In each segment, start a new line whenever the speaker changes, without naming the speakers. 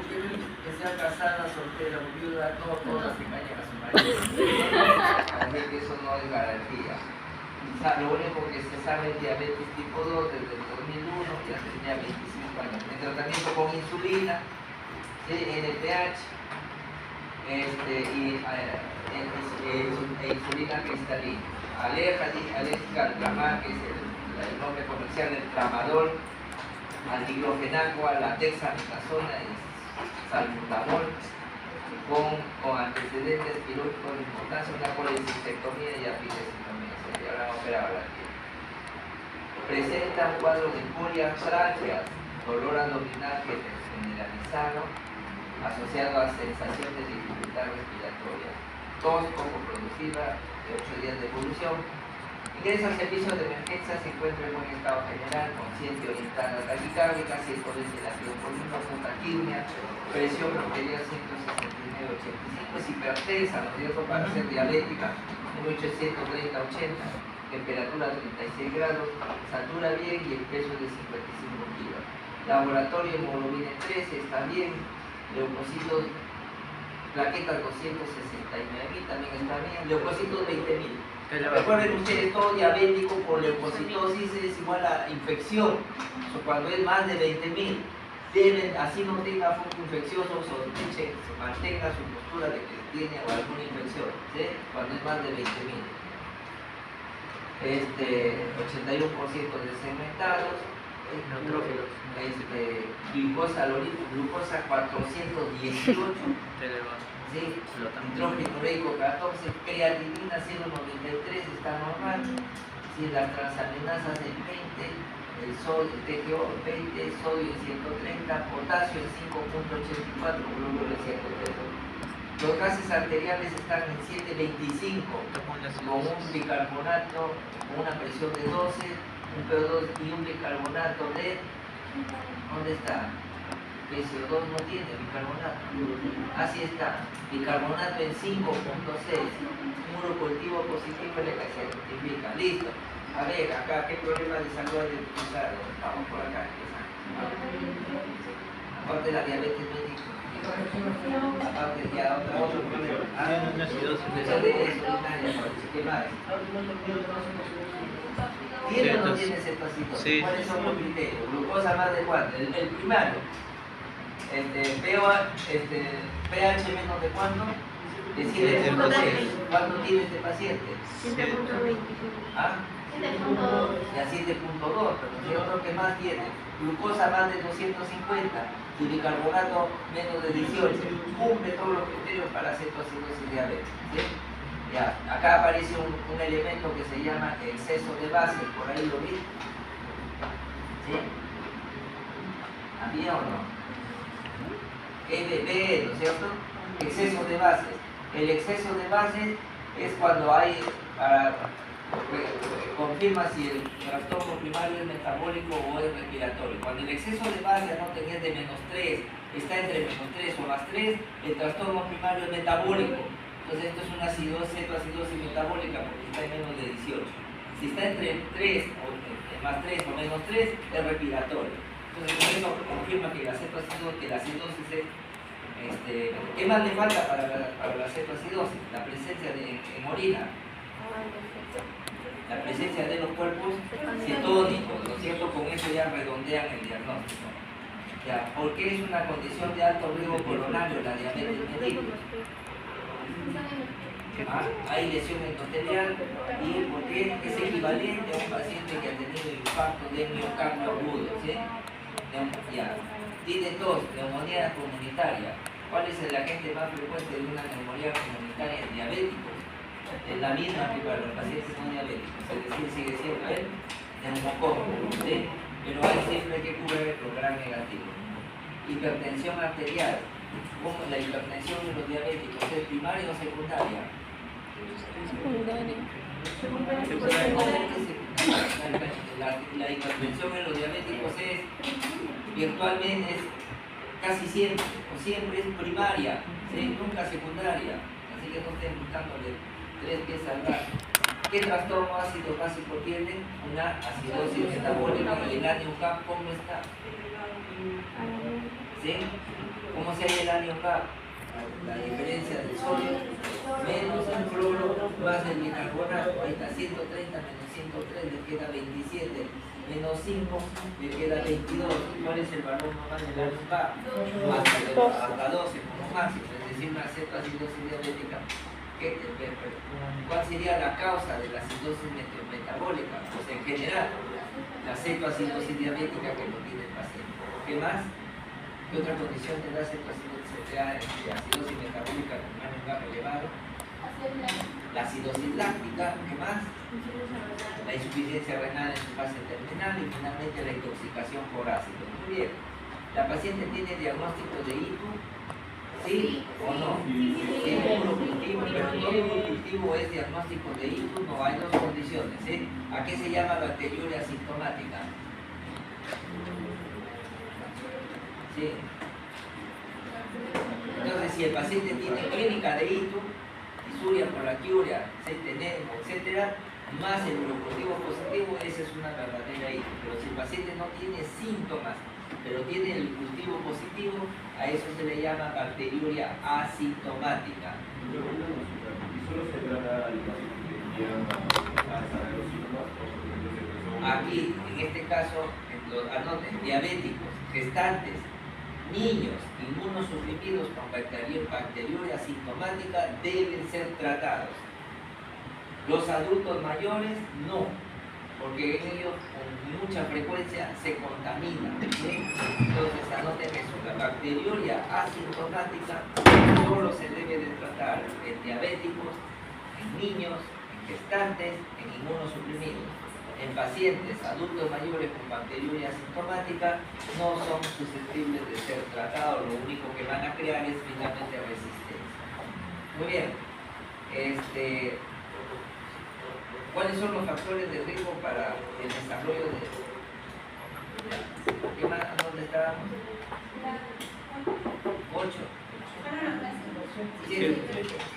que sea casada, soltera o viuda, todas se engañan a su marido. Así que eso no es garantía. Lo único que se sabe es diabetes tipo 2 desde el 2001, ya tenía 25 años. El tratamiento con insulina, ¿sí? NPH, insulina cristalina. Alérgica al tramar, que es el nombre comercial del tramadol, al diclofenaco, a la dexametasona y salbutamol, con antecedentes quirúrgicos de importancia, una colecistectomía y apendicectomía. Y ahora han operado la piel. Presenta un cuadro de poliartralgias, dolor abdominal generalizado, asociado a sensación de dificultad respiratoria, tos poco productiva, de 8 días de evolución. Ingresa al servicio de emergencia, se encuentra en buen estado general, consciente orientada taquicárdica, 120 latidos por minuto, taquimia, presión arterial 169/85, es hipertensa, ¿no es cierto?, para ser diabética, 130/80, temperatura 36 grados, se altura bien y el peso de 55 kilos. Laboratorio hemoglobina 13 está bien, leucocitos, plaquetas 269.000 también está bien, leucocitos 20.000. Recuerden ustedes, todo diabético por leucocitosis es igual a infección. Cuando es más de 20.000, deben, así no tenga foco infeccioso, sospeche, mantenga su postura de que tiene alguna infección, ¿sí? Cuando es más de 20.000. 81% de segmentados, glucosa 418, ¿sí? Nitrógeno ureico 14, creatinina 0,93 está normal, ¿sí? Las transaminasas en 20, el TGO 20, sodio en 130, potasio en 5,84, glúbulo en 103. Los gases arteriales están en 7,25, con un bicarbonato, con una presión de 12, un PO2 y un bicarbonato de... ¿Dónde está? PCO2 no tiene bicarbonato. Así está, bicarbonato en 5,6, un urocultivo positivo en el que se identifica. Listo. A ver, acá, ¿qué problema de salud hay identificado? Vamos por acá. Aparte de la diabetes médica. Aparte ya otro problema. ¿Qué más? ¿Tiene o no tiene cetoacidosis? Sí. ¿Cuáles son los criterios? Glucosa más de cuánto. El primario. pH menos de cuánto? De 7,6. ¿Cuánto tiene este paciente?
7,25.
¿Ah? 7,2. Ya 7,2, pero ¿qué otro que más tiene? Glucosa más de 250 y bicarbonato menos de 18. Cumple todos los criterios para cetoacidosis diabetes. ¿Sí? Ya, acá aparece un elemento que se llama exceso de bases, por ahí lo vi. ¿Sí? ¿Había o no? EBB, ¿no es cierto? Exceso de bases. El exceso de bases es cuando hay, confirma si el trastorno primario es metabólico o es respiratorio. Cuando el exceso de bases no tenés de -3, está entre -3 o +3, el trastorno primario es metabólico. Entonces esto es una cetoacidosis metabólica porque está en menos de 18. Si está entre 3 o +3 o -3, es respiratorio. Entonces eso confirma que la cetoacidosis es... ¿Qué más le falta para la cetoacidosis? La presencia en orina. La presencia de los cuerpos cetónicos, ¿no es cierto? Con eso ya redondean el diagnóstico. Ya, ¿por qué es una condición de alto riesgo coronario la diabetes mellitus? Hay lesión endotelial y porque es equivalente a un paciente que ha tenido infarto de miocardio agudo, ¿sí? Ya. Tiene tos, neumonía comunitaria. ¿Cuál es el agente más frecuente de una neumonía comunitaria en diabéticos? Es la misma que para los pacientes no diabéticos, es decir, sigue siendo el neumococo, ¿sí? Pero hay siempre que cubrir con gran negativo. Hipertensión arterial. ¿Cómo la hipertensión en los diabéticos es primaria o secundaria? La hipertensión en los diabéticos es virtualmente, es casi siempre, o siempre es primaria, ¿sí? Nunca secundaria. Así que no estén buscándole 3 pies al gato. ¿Qué trastorno ácido básico tiene? Una acidosis metabólica. Y el ANEUCAP, ¿cómo está? ¿Sí? ¿Cómo se halla el anion gap? La diferencia del sodio menos el cloro más el bicarbonato. Ahí está 130 menos 103, le queda 27. Menos 5, le queda 22. ¿Cuál es el valor normal del anion gap? Más hasta 12 como máximo, es decir, una cetoacidosis diabética. ¿Cuál sería la causa de la acidosis metabólica? Pues en general, la cetoacidosis diabética que no tiene el paciente. ¿Qué más? ¿Qué otra condición tendrá acidosis metabólica con un anion gap elevado? La acidosis láctica. ¿Qué más? La insuficiencia renal en su fase terminal y finalmente la intoxicación por ácido. Muy bien. ¿La paciente tiene diagnóstico de ITU? ¿Sí o no? Sí, puro cultivo, pero todo cultivo es diagnóstico de ITU. No, hay dos condiciones. ¿A qué se llama bacteriuria asintomática? Sí. Entonces, si el paciente tiene clínica de ITU, disuria, polaquiuria, centenemo, etc., más el urocultivo positivo, esa es una verdadera ITU. Pero si el paciente no tiene síntomas, pero tiene el cultivo positivo, a eso se le llama bacteriuria asintomática.
¿Y solo se trata de
aquí, en este caso, anoten, diabéticos, gestantes, niños inmunosuprimidos con bacteriuria asintomática deben ser tratados. Los adultos mayores no, porque en ellos con mucha frecuencia se contaminan. Entonces anoten eso, la bacteriuria asintomática solo se debe de tratar en diabéticos, en niños, en gestantes, en inmunosuprimidos. En pacientes adultos mayores con bacteriuria asintomática no son susceptibles de ser tratados, lo único que van a crear es finalmente resistencia. Muy bien. ¿Cuáles son los factores de riesgo para el desarrollo de... ¿Qué más? ¿Dónde estábamos? 8. Sí,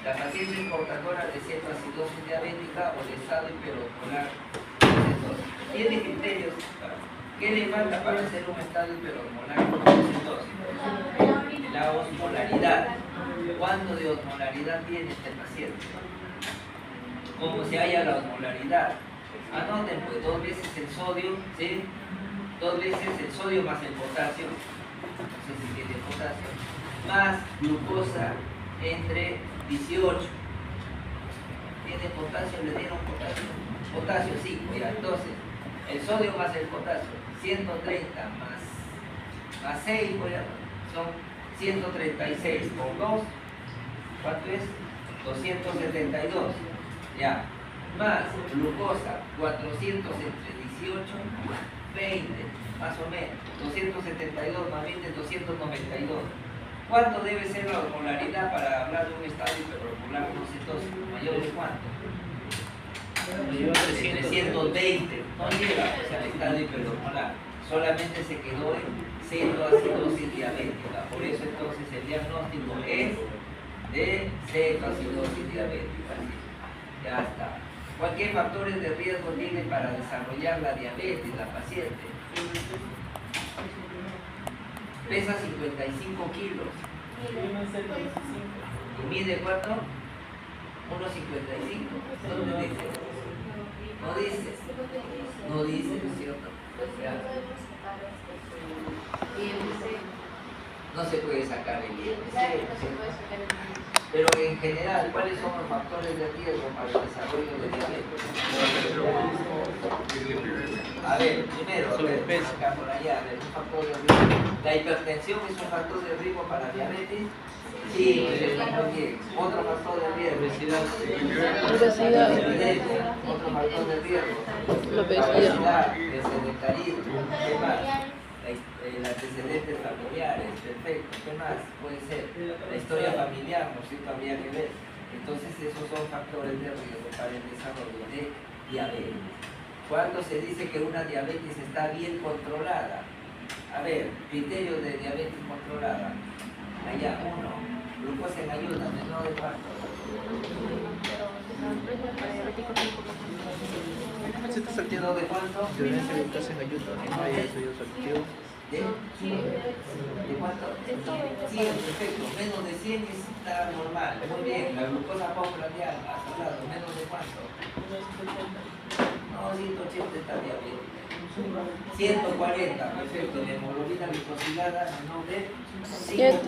la paciente es portadora de cetoacidosis diabética o de estado hiperosmolar. Tiene criterios. ¿Qué le falta para hacer un estado hiperosmolar con cetosis? La osmolaridad. ¿Cuánto de osmolaridad tiene este paciente? ¿Cómo se halla la osmolaridad? Anoten, pues 2 veces el sodio, ¿sí? 2 veces el sodio más el potasio, no sé si tiene potasio, más glucosa entre 18. ¿Tiene potasio? ¿Le dieron potasio? Potasio 5, ya. Entonces, el sodio más el potasio, 130 más 6, son 136 por 2, ¿cuánto es? 272. Ya, más glucosa, 400 entre 18, 20, más o menos, 272 más 20, 292. ¿Cuánto debe ser la osmolaridad para hablar de un estado hiperosmolar con cetosis? ¿Mayor de cuánto? De 320, no llega al estado hiperosmolar, solamente se quedó en cetoacidosis diabética. Por eso entonces el diagnóstico es de cetoacidosis diabética. Ya está. ¿Cualquier factores de riesgo tiene para desarrollar la diabetes la paciente? Pesa 55 kilos. ¿Y mide cuánto? 1,55. ¿Dónde dice? No dice. No dice, ¿no es cierto? Ya. No se puede sacar el IMC. Pero en general, ¿cuáles son los factores de riesgo para el desarrollo de diabetes? A ver, primero, acá por allá, un factor de riesgo. ¿La hipertensión es un factor de riesgo para diabetes? Sí, muy bien. Otro factor de riesgo. Obesidad. Otro factor de riesgo. Obesidad, el sedentarismo. ¿Qué más? Antecedentes familiares, perfecto. ¿Qué más puede ser? La historia familiar, ¿no es cierto? Habría que ver. Entonces esos son factores de riesgo para el desarrollo de diabetes. ¿Cuándo se dice que una diabetes está bien controlada? A ver, criterios de diabetes controlada. Allá, 1. Glucosa en ayunas, menor de cuánto. ¿Se está salteando de cuánto?
Glucosa en ayunas,
¿De cuánto? 100, perfecto. Menos de 100 está normal. Muy bien. La glucosa postprandial, has hablado. ¿Menos de cuánto? No, 180 está diabética. 140, perfecto. La hemoglobina glicosilada menor de 5.4.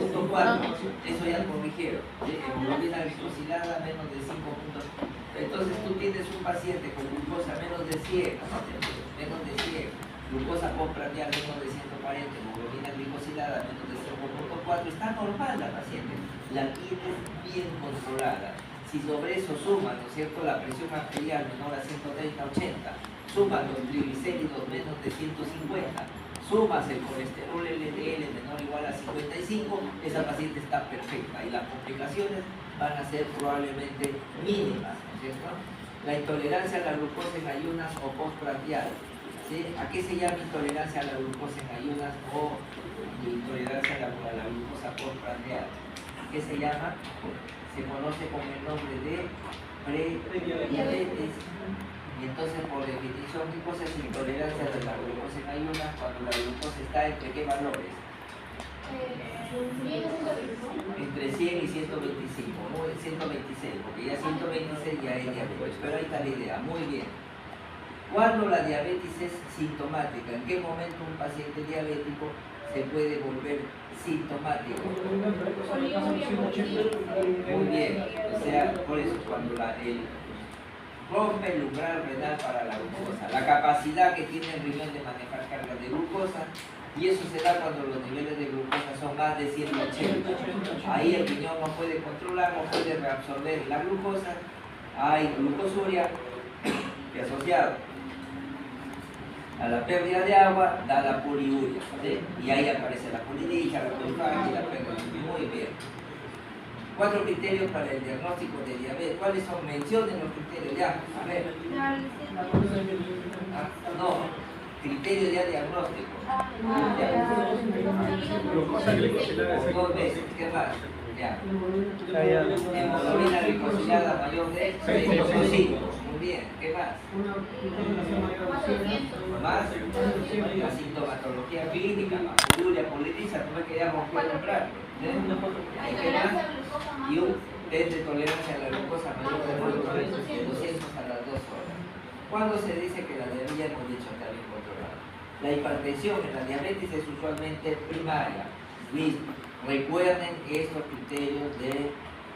Eso ya corrigieron. Hemoglobina glicosilada menos de 5.4. Entonces tú tienes un paciente con glucosa menos de 100, menos de 100, glucosa postprandial menos de 140, hemoglobina glicosilada menos de 5.4, está normal la paciente, la tienes bien controlada. Si sobre eso sumas, ¿no es cierto?, la presión arterial menor a 130-80, sumas los triglicéridos menos de 150, sumas el colesterol LDL menor o igual a 55, esa paciente está perfecta y las complicaciones van a ser probablemente mínimas, ¿no es cierto? La intolerancia a la glucosa en ayunas o postprandial, ¿sí? ¿A qué se llama intolerancia a la glucosa en ayunas o intolerancia a la glucosa postprandial? ¿Qué se llama? Se conoce con el nombre de prediabetes. Y entonces, por definición, ¿qué cosa es intolerancia de la glucosa en ayunas cuando la glucosa está entre qué valores? Entre 100 y 125, ¿no? 126, porque ya 126 ya es diabetes. Pero ahí está la idea, muy bien. Cuando la diabetes es sintomática, ¿en qué momento un paciente diabético se puede volver sintomático? Muy bien, o sea, por eso, cuando rompe el umbral renal para la glucosa, la capacidad que tiene el riñón de manejar cargas de glucosa, y eso se da cuando los niveles de glucosa son más de 180. Ahí el riñón no puede controlar, no puede reabsorber la glucosa, hay glucosuria que asociado a la pérdida de agua da la poliuria, ¿sí? Y ahí aparece la polidija, la polifagia y la pérdida. Muy bien. 4 criterios para el diagnóstico de diabetes. ¿Cuáles son? Mencionen los criterios. Ya, a ver. No, criterio ya diagnóstico.
Glucosa glicosilada.
2 veces. ¿Qué más? Ya. Hemoglobina glicosilada mayor de 6.5. Muy bien. ¿Qué más? Más la sintomatología clínica, poliuria, politiza, no me quería romper el umbral. ¿Qué más? Y un test de tolerancia a la glucosa mayor de 200 a las 2 horas. ¿Cuándo se dice que la diabetes, ya hemos dicho, está bien controlada? La hipertensión en la diabetes es usualmente primaria. Listo. Recuerden estos criterios de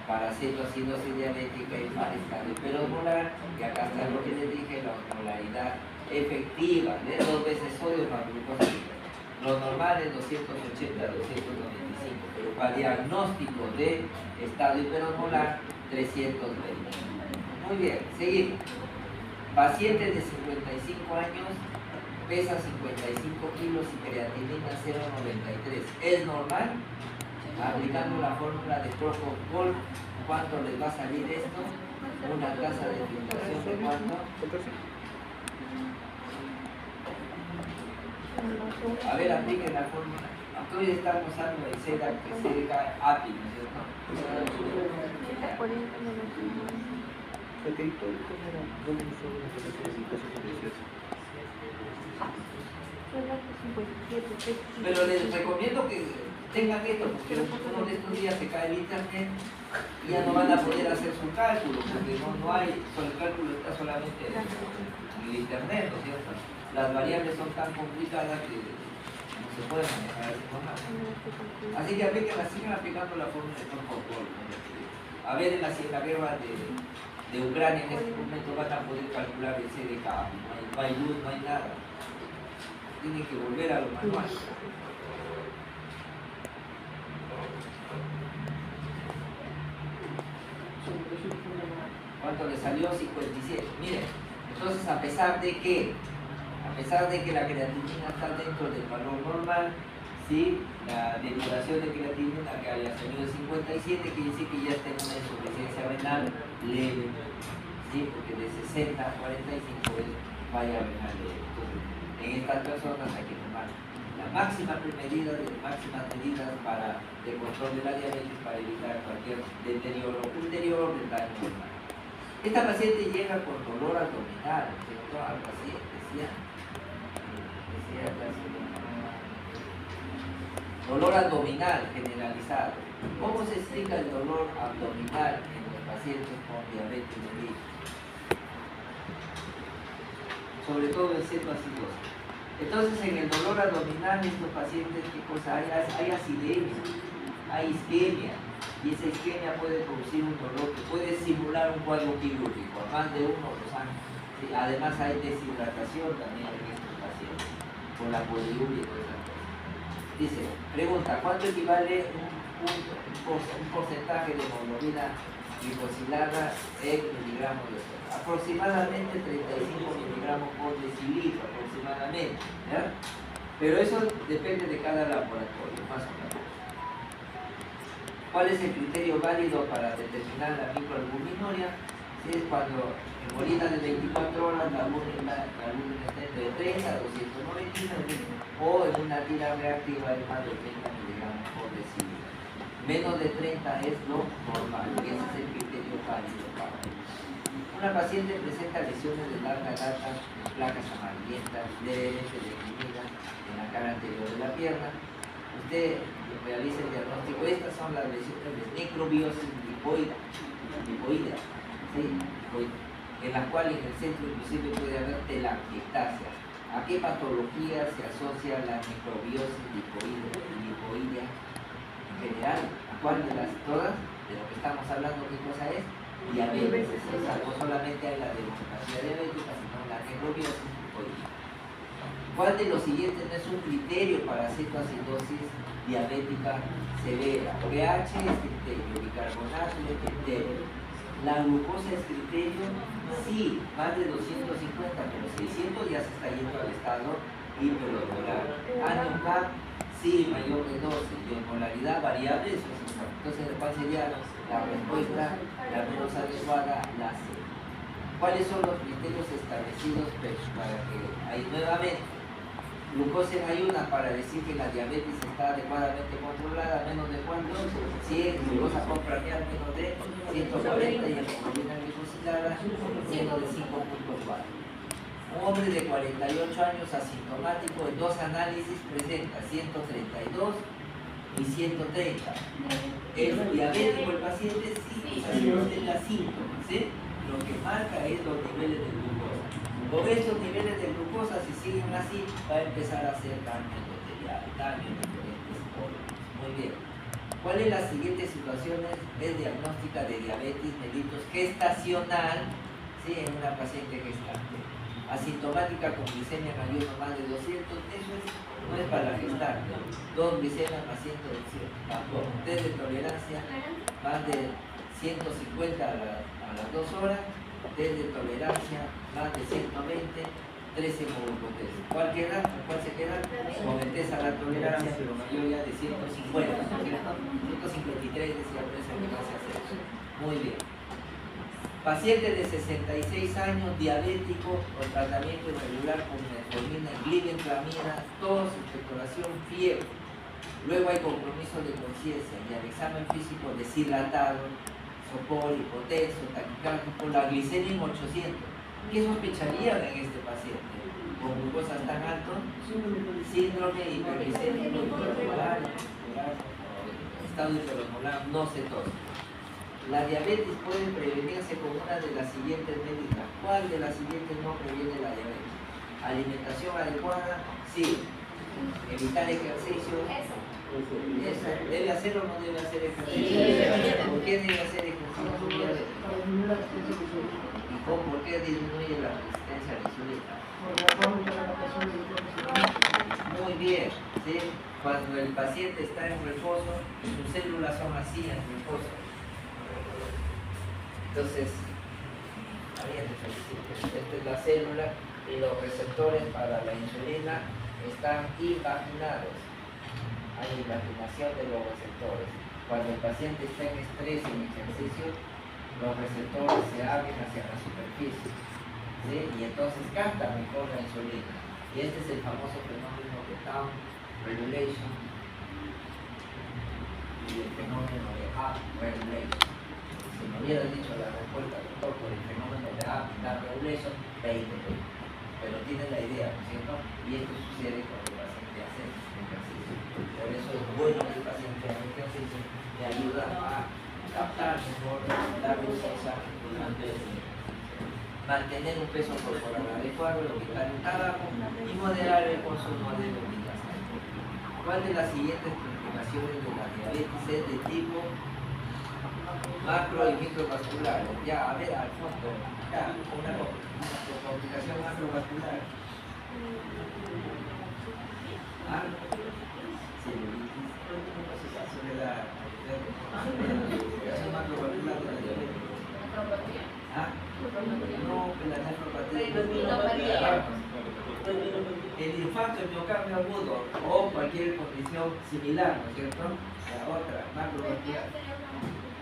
paracetoacidosis diabética y estado hiperosmolar, y acá está lo que les dije, la osmolaridad efectiva de 2 veces sodio más glucosa. Lo normal es 280 a 295, pero para diagnóstico de estado hiperosmolar, 320. Muy bien, seguimos. Paciente de 55 años, pesa 55 kilos y creatinina 0,93. ¿Es normal? Aplicando la fórmula de Propofol, ¿cuánto les va a salir esto? Una tasa de filtración de ¿cuánto? A ver, apliquen la fórmula. Aunque hoy estamos usando el CDK API, ¿no es cierto? Pero les recomiendo que tengan esto, porque uno de estos días se cae el internet y ya no van a poder hacer su cálculo, porque no hay, el cálculo está solamente en el internet, ¿no es cierto? Las variables son tan complicadas que no se pueden manejar de esa forma. Así que sigan aplicando la fórmula de Propofol. A ver, en la guerra de Ucrania en este momento van a poder calcular el CDK, no hay luz, no hay nada. Tienen que volver a lo manual. ¿Cuánto le salió? 57. Miren, entonces a pesar de que la creatinina está dentro del valor normal, ¿sí? La depuración de creatinina que haya salido de 57 quiere decir que ya está en una insuficiencia renal leve, ¿sí? Porque de 60 a 45 es falla renal leve. Entonces, en estas personas hay que tomar las máximas medidas de control de la diabetes para evitar cualquier deterioro ulterior del daño renal. Esta paciente llega con dolor abdominal, ¿cierto? Algo así, decía casi Dolor abdominal generalizado. ¿Cómo se explica el dolor abdominal en los pacientes con diabetes mellitus? Sobre todo en cetoacidosis. Entonces, en el dolor abdominal, estos pacientes, ¿qué cosa hay? Hay acidemia, hay isquemia, y esa isquemia puede producir un dolor que puede simular un cuadro quirúrgico a más de 1 o 2 años. Sí, además, hay deshidratación también en estos pacientes, por la poliuria y todas esas cosas. Dice, pregunta, ¿cuánto equivale un porcentaje de hemoglobina glicosilada en miligramos de sodio? Aproximadamente 35 miligramos por decilitro, aproximadamente, ¿ya? Pero eso depende de cada laboratorio, más o menos. ¿Cuál es el criterio válido para determinar la microalbuminuria? Si es cuando en orina de 24 horas la albúmina está entre 30 a 299 o en una tira reactiva de más de 30 miligramos por decilitro. Menos de 30 es lo normal y ese es el criterio válido para ello. Una paciente presenta lesiones de larga data, placas amarillentas, levemente deprimidas en la cara anterior de la pierna. Usted realiza el diagnóstico. Estas son las lesiones de necrobiosis lipoidea, ¿sí? En las cuales en el centro inclusive puede haber telangiectasia. ¿A qué patología se asocia la necrobiosis lipoidea en general? ¿A cuál de las todas? De lo que estamos hablando, ¿qué cosa es? Diabetes. No solamente hay la neuropatía diabética, sino la necrobiosis lipoidea. ¿Cuál de los siguientes no es un criterio para cetoacidosis diabética severa? pH es criterio, bicarbonato es criterio. La glucosa es criterio, sí, más de 250, pero 600 ya se está yendo al estado hiperosmolar. ANOCAP, sí, mayor de 12. Y osmolaridad variable, eso es importante. Entonces, ¿cuál sería la respuesta la menos adecuada? La C. ¿Cuáles son los criterios establecidos para que ahí nuevamente glucosa en ayuna para decir que la diabetes está adecuadamente controlada? ¿Menos de cuánto? 100, glucosa postprandial menos de 140 y hemoglobina glicosilada menos de 5.4. Un hombre de 48 años asintomático en 2 análisis presenta 132 y 130. ¿Es diabético el paciente? Sí, así no tenga síntomas, ¿sí? Lo que marca es los niveles de glucosa. Con estos niveles de glucosa, si siguen así, va a empezar a hacer daño endotelial, daño en diferentes órganos. Muy bien. ¿Cuál es las siguientes situaciones de diagnóstica de diabetes mellitus gestacional, ¿sí? En una paciente gestante? Asintomática con glicemia en ayuno más de 200, eso no es para la gestante. 2 glicemias más 100, tampoco. Test de tolerancia más de 150 a las 2 horas. Test de tolerancia más de 120, 13 hemoglucotesis. ¿Cuál queda? ¿Cuál se queda? Sometes a la tolerancia, pero mayor ya de 150, ¿no? 153 decía la prensa que no se hace eso. Muy bien. Paciente de 66 años, diabético, con tratamiento irregular con metformina, glibenclamida, tos, expectoración, fiebre. Luego hay compromiso de conciencia y al examen físico deshidratado, sopor, hipotenso, taquicárdico, la glicemia en 800. ¿Qué sospecharían en este paciente? Con glucosas tan altos, síndrome hiperglicémico, hiperosmolar, estado hiperosmolar, no cetosis. La diabetes puede prevenirse con una de las siguientes médicas. ¿Cuál de las siguientes no previene la diabetes? Alimentación adecuada, sí. Evitar ejercicio. ¿Debe hacer o no debe hacer ejercicio? ¿Por qué debe hacer ejercicio? ¿Y por qué disminuye la resistencia a la insulina? Muy bien, ¿sí? Cuando el paciente está en reposo, sus células son así en reposo. Entonces, esta es la célula y los receptores para la insulina están invaginados. Hay invaginación de los receptores. Cuando el paciente está en estrés, en ejercicio, los receptores se abren hacia la superficie, ¿sí? Y entonces captan mejor la insulina. Y este es el famoso fenómeno de down regulation y el fenómeno de up regulation. Si me hubiera dicho la respuesta, doctor, por el fenómeno de up y down regulation, 20. Pero tiene la idea, ¿no es cierto? Y esto sucede cuando el paciente hace ejercicio. Por eso es bueno que el paciente haga ejercicio, le ayuda a captar mejor la glucosa durante el día. Mantener un peso corporal adecuado, lo que está en el tabaco, y moderar el consumo de bebidas. ¿Cuál de las siguientes complicaciones de la diabetes es de tipo macro y microvascular? Ya, a ver, al fondo, ya, una complicación macrovascular. Celulitis, sobre la complicación macrovascular de la diabetes. No, la nefropatía. El infarto, el miocardio agudo o cualquier condición similar, ¿no es cierto? La otra, macrovascular.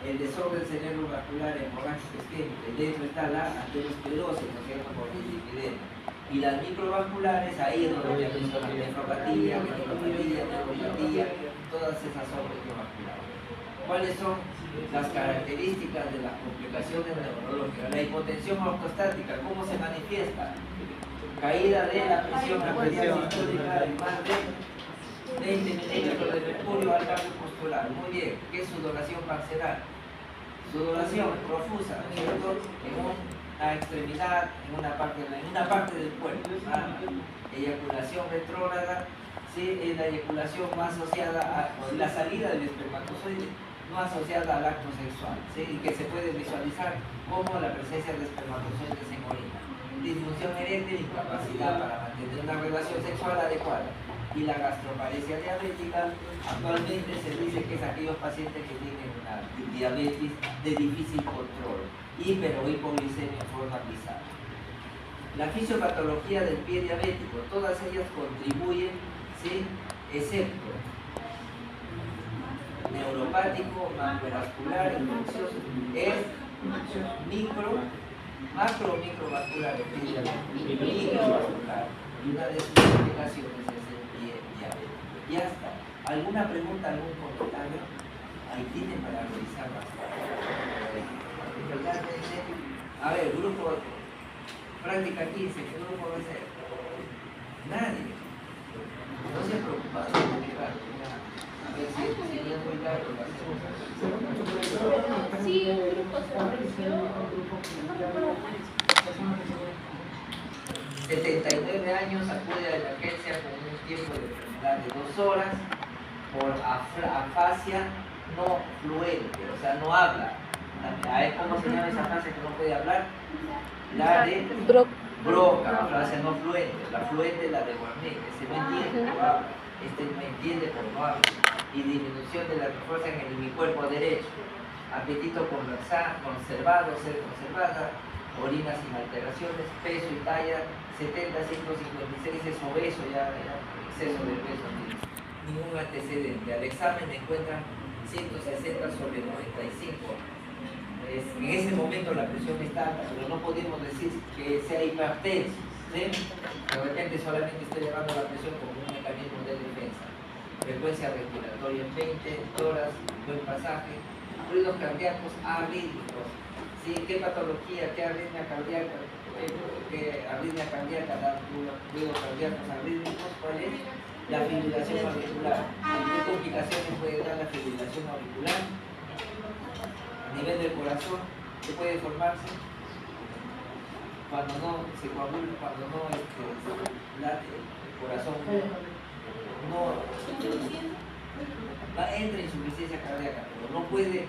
El desorden cerebrovascular hemorrágico isquémico, dentro está la aterosclerosis, ¿no es cierto? Por dislipidemia. Y las microvasculares, ahí es donde ya visto la nefropatía, neuropatía, todas esas son microvasculares. ¿Cuáles son las características de las complicaciones neurológicas? La hipotensión ortostática, ¿cómo se manifiesta? Caída de la presión arterial sistólica en más de 20 milímetros de mercurio al cambio postural. Muy bien. ¿Qué es sudoración parcial? Sudoración profusa, ¿no es cierto? En una extremidad, en una parte del cuerpo. Eyaculación retrógrada, ¿sí? Es la eyaculación más asociada a la salida del espermatozoide, no asociada al acto sexual, ¿sí? Y que se puede visualizar como la presencia de espermatozoides en orina. Disfunción eréctil, incapacidad para mantener una relación sexual adecuada. Y la gastroparesia diabética, actualmente se dice que es aquellos pacientes que tienen una diabetes de difícil control, hiper o hipoglicemia en forma bizarra. La fisiopatología del pie diabético, todas ellas contribuyen, ¿sí? Excepto neuropático, macrovascular, infeccioso, es macro o microvascular, microvascular. Y una de sus explicaciones es el pie diabético. Ya está. ¿Alguna pregunta, algún comentario? Ahí tienen para revisar bastante. A ver, grupo, práctica 15, ¿qué grupo va a ser? Nadie. No se preocupen, a ver si es muy largo, lo hacemos.
Sí, el grupo se ofreció.
79 años, acude a la emergencia con un tiempo de enfermedad de 2 horas por afasia no fluente, o sea, no habla. ¿Cómo se llama esa afasia que no puede hablar? La de Broca, afasia no fluente. La fluente es la de Guarnett, ese no entiende, no habla. Este no entiende, pero no habla. Y disminución de la fuerza en el hemicuerpo derecho. Apetito conservado, ser conservada. Orina sin alteraciones, peso y talla 70, 156, es obeso, ya exceso de peso, ningún antecedente. Al examen me encuentran 160 sobre 95. En ese momento la presión está alta, pero no podemos decir que sea hipertenso, ¿sí? De repente solamente estoy llevando la presión como un mecanismo de defensa. Frecuencia respiratoria en 20 horas, buen pasaje. Ruidos cardíacos arrítmicos. ¿Sí? ¿Qué patología? ¿Qué arritmia cardíaca? ¿Qué arritmia cardíaca da ruidos cardíacos arrítmicos? ¿Cuál es? La fibrilación auricular. ¿Qué complicaciones puede dar la fibrilación auricular? A nivel del corazón, ¿qué puede formarse? Cuando no se coagula, cuando no late el corazón, entra insuficiencia cardíaca, pero no puede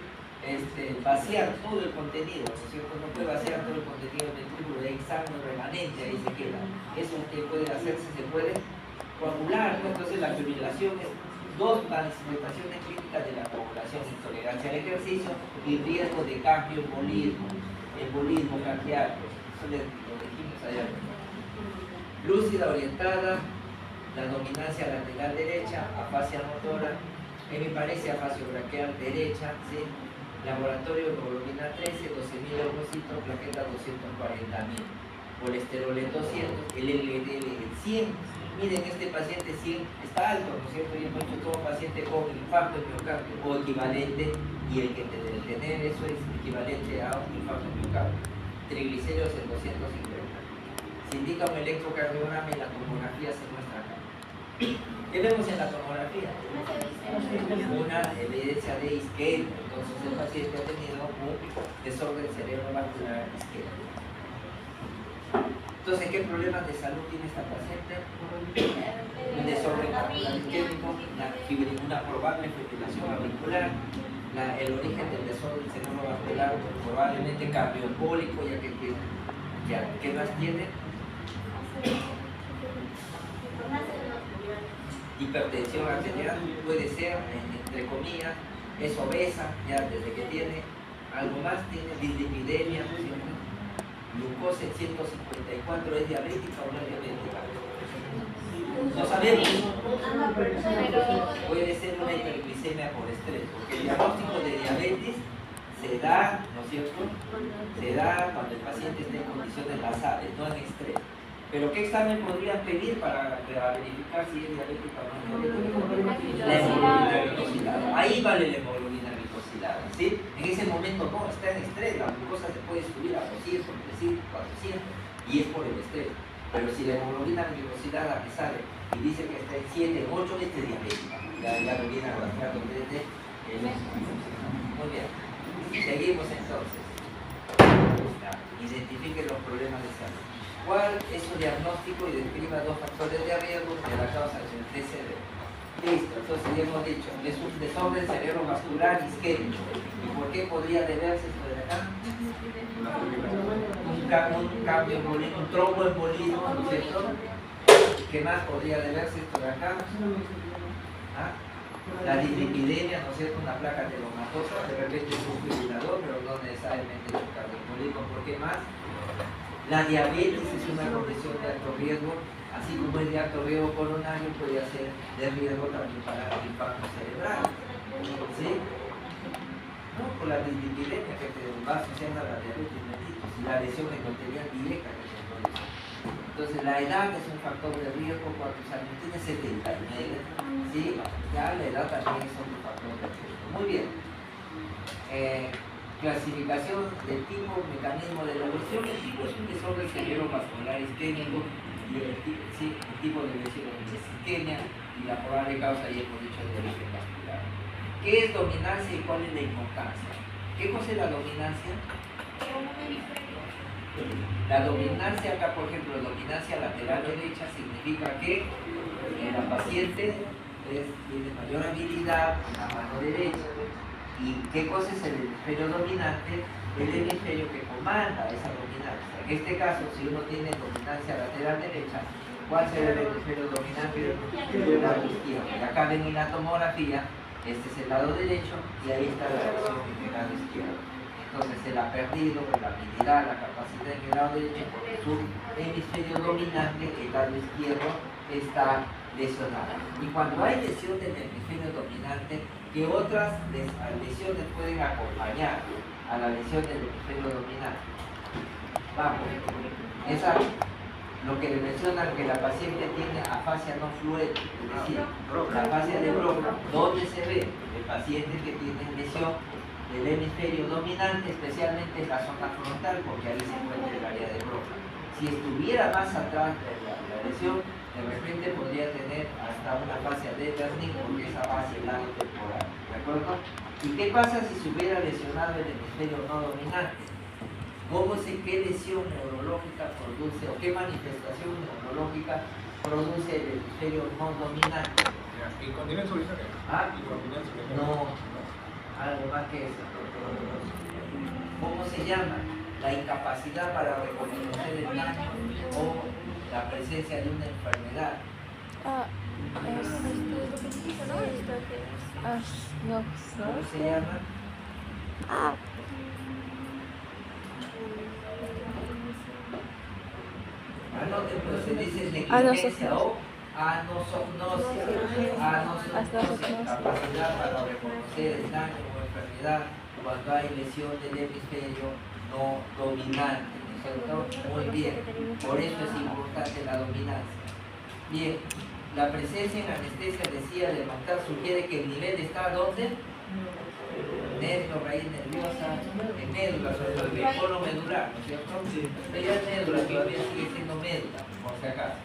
vaciar todo el contenido, ¿no es cierto? No puede vaciar todo el contenido del ventrículo, hay sangre remanente, ahí se queda. Eso que puede hacerse, se puede coagular, ¿no? Entonces la fibrilación es 2 manifestaciones clínicas de la coagulación: intolerancia al ejercicio y riesgo de embolismo cardíaco. Eso lo dijimos allá. Lúcida orientada, la dominancia lateral derecha, afasia motora, hemiparesia facio-braquial derecha, ¿sí? Laboratorio hemoglobina 13, 12.000 eurocitos, plaqueta 240.000, colesterol en 200, el LDL en 100. Miren, este paciente 100 está alto, ¿no es cierto? Y hemos hecho todo paciente con infarto de miocardio o equivalente, y el que debe tener eso es equivalente a un infarto de miocardio. Triglicéridos en 250. Se indica un electrocardiograma y la tomografía se muestra acá. ¿Qué vemos en la tomografía? Una evidencia de isquemia. Entonces el paciente ha tenido un desorden cerebrovascular isquémico. Entonces, ¿qué problemas de salud tiene esta paciente? Un desorden vascular isquémico, una probable fibrilación auricular, el origen del desorden cerebrovascular probablemente cardioembólico, ¿qué más tiene? Hipertensión arterial, puede ser, entre comillas, es obesa, ya desde que tiene, algo más tiene dislipidemia, ¿no es cierto? Glucosa en 154, ¿es diabética o no es diabética? No sabemos. Puede ser una hiperglicemia por estrés, porque el diagnóstico de diabetes se da, ¿no es cierto? Se da cuando el paciente está en condiciones basales, no en estrés. Pero ¿qué examen podrían pedir para verificar si es diabética o no es diabética? La hemoglobina glicosilada. Ahí vale la hemoglobina glicosilada, ¿sí? En ese momento no, está en estrés, la glucosa se puede subir a 200, 300, 400 y es por el estrés. Pero si la hemoglobina glicosilada me sale y dice que está en 7, 8, este es diabética. Ya lo viene arrastrando desde el... Muy bien. Seguimos entonces. Identifiquen los problemas de salud. ¿Cuál es su diagnóstico y describa dos factores de riesgo de la causa del TCD? Listo, entonces ya hemos dicho, es un desorden cerebrovascular isquémico. ¿Y por qué podría deberse esto de acá? Un cambio embolismo, un tromboembolismo, ¿no es cierto? ¿Qué más podría deberse esto de acá? ¿Ah? La dislipidemia, ¿no es cierto? Una placa telomatosa, de repente es un fibrilador, pero no necesariamente es un cardioembolismo. ¿Por qué más? La diabetes es una condición de alto riesgo, así como es de alto riesgo coronario, puede ser de riesgo también para el infarto cerebral. ¿Sí? No, por la dislipidemia que te va asociando a la diabetes mellitus y la lesión endotelial directa que se produce. Entonces, la edad es un factor de riesgo. ¿Cuántos años tiene? 79. ¿Sí? Ya la edad también es otro factor de riesgo. Muy bien. Clasificación del tipo, mecanismo de la lesión. El tipo es un desorden cerebrovascular isquémico y el tipo de lesión es isquemia y la probable causa, ya hemos dicho, de origen vascular. ¿Qué es dominancia y cuál es la importancia? ¿Qué cosa es la dominancia? La dominancia acá, por ejemplo, dominancia lateral derecha significa que la paciente tiene mayor habilidad en la mano derecha. ¿Y qué cosa es el hemisferio dominante? El hemisferio que comanda esa dominancia. En este caso, si uno tiene dominancia lateral derecha, ¿cuál será el hemisferio dominante? El lado izquierdo. Y acá ven en la tomografía, este es el lado derecho y ahí está la lesión en el lado izquierdo. Entonces se la ha perdido la habilidad, la capacidad en el lado derecho, porque su hemisferio dominante, el lado izquierdo, está lesionado. Y cuando hay lesión del hemisferio dominante, ¿qué otras lesiones pueden acompañar a la lesión del hemisferio dominante? Vamos, esa, lo que le mencionan que la paciente tiene afasia no fluente, es decir, la afasia de Broca, ¿dónde se ve? El paciente que tiene lesión del hemisferio dominante, especialmente en la zona frontal, porque ahí se encuentra el área de Broca. Si estuviera más atrás de la lesión, de repente podría tener hasta una fascia de Wernicke porque esa va hacia el lado temporal, ¿de acuerdo? ¿Y qué pasa si se hubiera lesionado el hemisferio no dominante? ¿Cómo sé qué lesión neurológica produce o qué manifestación neurológica produce el hemisferio no dominante?
¿Incontinencia urinaria?
¿Ah?
¿Incontinencia urinaria?
No, algo más que eso. ¿Cómo se llama? La incapacidad para reconocer el daño o la presencia de una enfermedad. ¿Cómo se llama? Anoten, pues se dice negligencia o anosognosia. Anosognosia, capacidad para reconocer el daño o enfermedad cuando hay lesión del hemisferio no dominante, ¿no es cierto? Muy bien, por eso es importante la dominancia. Bien, la presencia en anestesia, decía, de Montar sugiere que el nivel está ¿dónde? Nervio, raíz nerviosa, en médula, sobre todo el polo medular, ¿no es cierto? Pero ya es médula, todavía sigue siendo médula, por si acaso.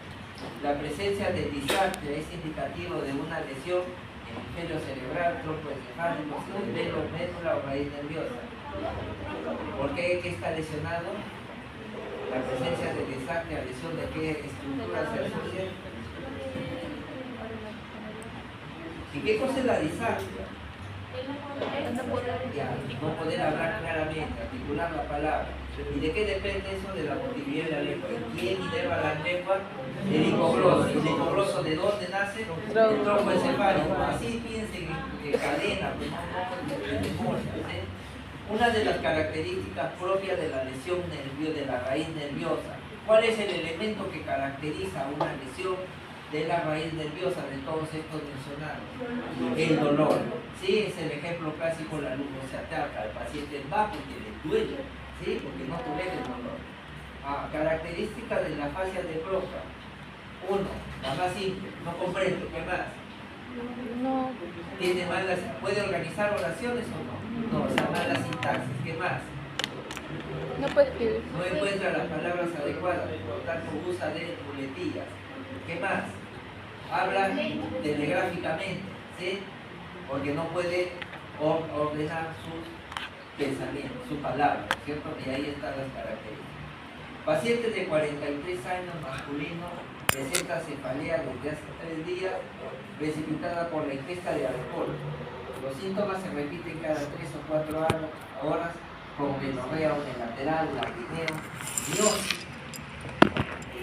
La presencia de disartria es indicativo de una lesión en el hemisferio cerebral, tronco encefálico, cerebelo, médula o raíz nerviosa. ¿Por qué? ¿Qué está lesionado? La presencia de disartria, lesión de qué estructura se asocia. ¿Y qué cosa es la disartria? Ya, no poder hablar claramente, articular la palabra. ¿Y de qué depende eso? De la motilidad de la lengua. ¿Quién inerva la lengua? El hipogloso. ¿El hipogloso de dónde nace? El tronco encefálico. Así piensen en cadena, pues no de memoria, ¿sí? Una de las características propias de la lesión de la raíz nerviosa. ¿Cuál es el elemento que caracteriza una lesión de la raíz nerviosa de todos estos mencionados? El dolor. Sí, es el ejemplo clásico, la luz no se ataca, el paciente va porque le duele, ¿sí? Porque no tolera el dolor. Características de la fascia de Broca. 1, la más simple, no comprendo, ¿qué más?
No.
¿Tiene malas, puede organizar oraciones o no? No, o sea, mala sintaxis, ¿qué más?
No puede escribir.
No encuentra las palabras adecuadas, por lo tanto usa de muletillas. ¿Qué más? Habla telegráficamente, ¿sí? Porque no puede ordenar sus pensamientos, sus palabras, ¿cierto? Y ahí están las características. Paciente de 43 años, masculino, presenta cefalea desde hace 3 días, precipitada por la ingesta de alcohol. Los síntomas se repiten cada 3 o 4 horas, como menorrea unilateral, lacrimeo, miosis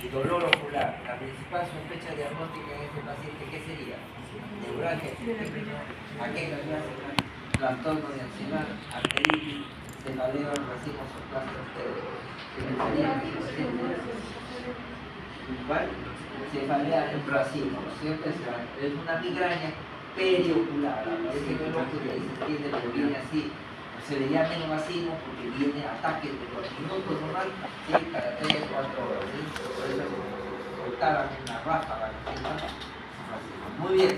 y dolor ocular. La principal sospecha diagnóstica en este paciente, ¿qué sería? Neuralgia, aqueja clásica, trastorno de ansiedad, arteritis, cefalea, racimos o plastos. Igual, cefalea en racimo, ¿cierto? Es una migraña periocular, aparece en el ojo y ahí se entiende que viene así. Se le llama en racimo porque viene ataques de los minutos normal, ¿sí? Cada 3 o 4 horas, ¿sí? Por eso soltaban una ráfaga, ¿sí? Muy bien.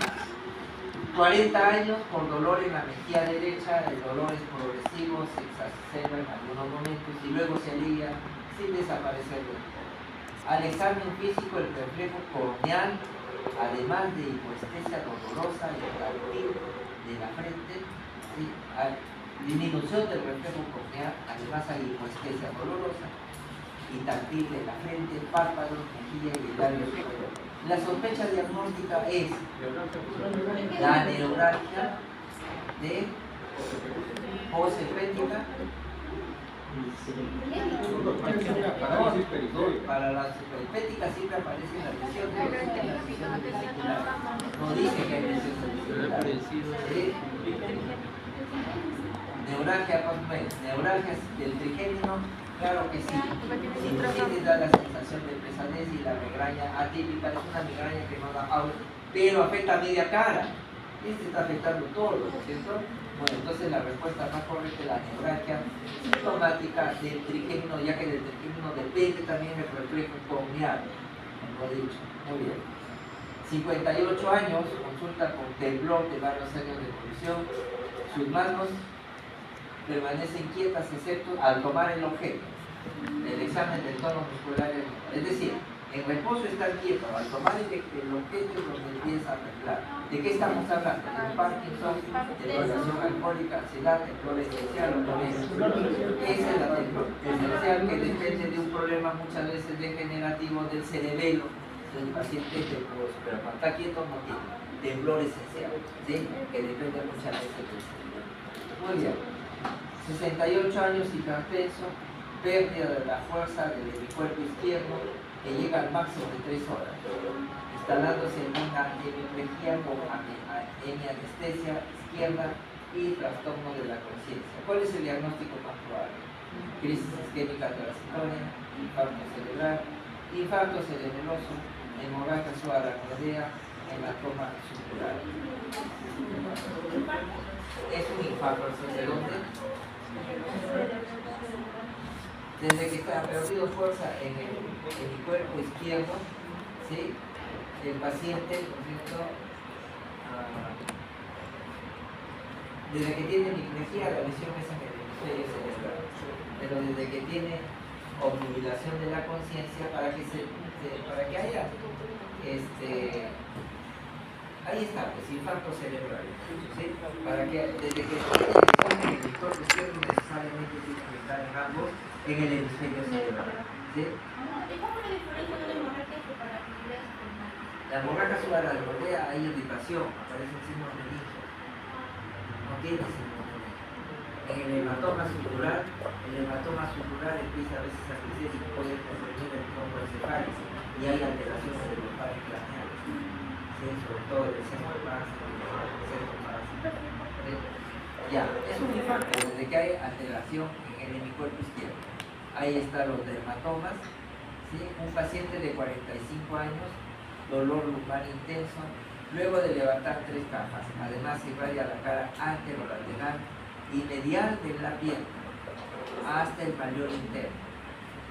40 años por dolor en la mejilla derecha, el dolor es progresivo, se exacerba en algunos momentos y luego se alivia sin desaparecer del todo. Al examen físico, el reflejo corneal, además de hipoestesia dolorosa y táctil de la frente, ¿sí? Disminución del reflejo corneal, además hay hipoestesia dolorosa y táctil de la frente, párpados, mejilla y labio superior. La sospecha diagnóstica es la neuralgia de posepética. Para la peripética siempre aparece la lesión vesicular. No dice que hay lesión vesicular. Neuralgia del trigémino. Claro que sí. Sinusitis da la sensación de pesadez y la migraña atípica es una migraña que no da auto, pero afecta a media cara. Este está afectando todo, ¿cierto? Bueno, entonces la respuesta más correcta es la neuralgia sintomática del trigémino, ya que del trigémino depende también el reflejo corneal, como he dicho. Muy bien. 58 años, consulta con temblor de varios años de evolución. Sus manos permanecen quietas excepto al tomar el objeto. El examen del tono muscular es decir, en reposo está quieto, al tomar el objeto es donde empieza a temblar. ¿De qué estamos hablando? De Parkinson, de violación alcohólica, ansiedad, temblor esencial o dolencia. Esa es la temblor esencial que depende de un problema muchas veces degenerativo del cerebelo del paciente, pero cuando está quieto no tiene temblor esencial, ¿sí? Que depende muchas veces del cerebelo. Muy bien. 68 años hipertenso, pérdida de la fuerza del hemicuerpo izquierdo que llega al máximo de 3 horas, instalándose en una hemiplegia con hemianestesia izquierda y trastorno de la conciencia. ¿Cuál es el diagnóstico más probable? Crisis isquémica transitoria, infarto cerebral, infarto cerebeloso, hemorragia subaracnoidea, hematoma subdural. Es un infarto, ¿de dónde? Desde que ha perdido fuerza en el cuerpo izquierdo, ¿sí? El paciente, por cierto, desde que tiene hemiplegia, la lesión es en el hemisferio cerebral, pero desde que tiene obnubilación de la conciencia para que para que haya ahí está, pues infarto cerebral, ¿sí? Para que desde que en el hemisferio izquierdo necesariamente tiene que estar en ambos en el hemisferio cerebral, ¿sí?
¿Y cómo la diferencia de la hemorragia subaracnoidea espontánea?
La hemorragia subaracnoidea hay irritación, aparecen signos meningios, no tiene signos meningios. En el hematoma sutural empieza a veces a crecer y puede comprimir el tronco encefálico y hay alteraciones de los pares craneales, ¿sí? Sobre todo del seno básico, del seno básico. ¿Sí? Ya, es un infarto desde que hay alteración en el hemicuerpo izquierdo. Ahí están los dermatomas, ¿sí? Un paciente de 45 años, dolor lumbar intenso, luego de levantar 3 cajas, además irradia la cara anterolateral y medial de la pierna hasta el malleolo interno.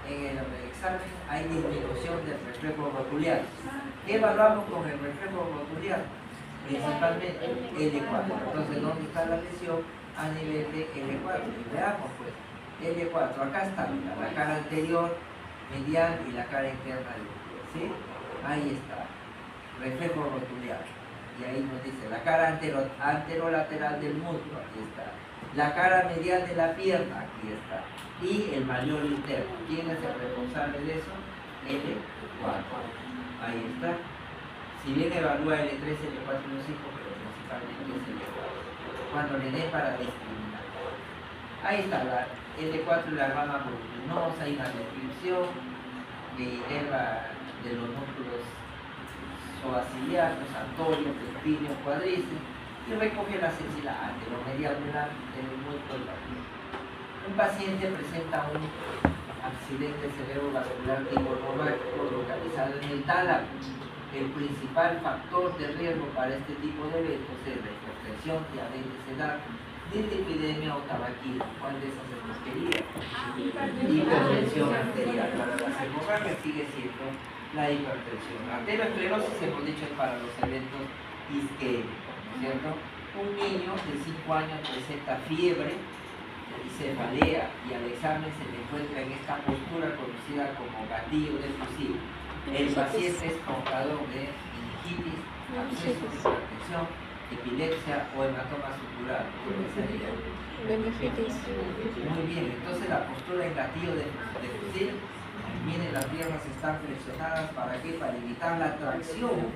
En el examen hay disminución del reflejo rotuliar. ¿Qué evaluamos con el reflejo rotuliar? Principalmente L4. Entonces, ¿dónde está la lesión? A nivel de L4. Y veamos pues, L4, acá está la cara anterior, medial y la cara interna del pie, ¿sí? Ahí está, reflejo rotuliar. Y ahí nos dice la cara anterolateral del muslo, aquí está. La cara medial de la pierna, aquí está. Y el malleolo interno. ¿Quién es el responsable de eso? L4. Ahí está. Si bien evalúa L3, L4 y L5, pero principalmente es L4. Cuando le dé para discriminar. Ahí está la L4 y la rama voluminosa, hay una descripción que inerva de los músculos psoasiliacos, antorios, pectíneos, cuádriceps y recoge la axila anteromedial del músculo. Un paciente presenta un accidente cerebrovascular tipo neurológico localizado en el tálamo. El principal factor de riesgo para este tipo de eventos es la hipertensión, diabetes, edad, dislipidemia o tabaquismo. ¿Cuál de esas es más querida? Hipertensión arterial. Para las hemorragias sigue siendo la hipertensión. La arteriosclerosis, hemos dicho, es para los eventos isquémicos, ¿no es cierto? Un niño de 5 años presenta fiebre y cefalea y al examen se le encuentra en esta postura conocida como gatillo difusivo. El paciente es portador de meningitis, absceso, hipertensión, epilepsia o hematoma sutural.
Meningitis.
Muy bien, entonces la postura en gatillo difusivo. Miren, las piernas están flexionadas, ¿para qué? Para evitar la tracción